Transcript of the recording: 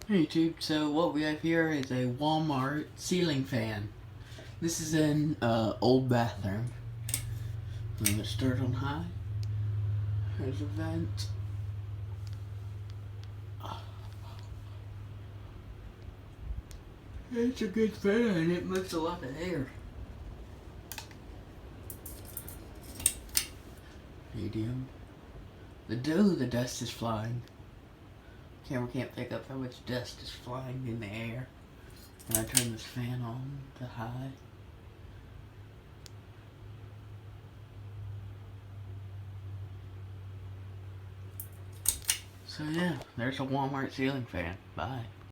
Hey YouTube, so what we have here is a Walmart ceiling fan. This is an old bathroom. Let's start on high. There's a vent. It's a good fan, it moves a lot of air. Medium. The dust is flying. Camera can't pick up how much dust is flying in the air. And I turn this fan on to high. So yeah, there's a Walmart ceiling fan. Bye.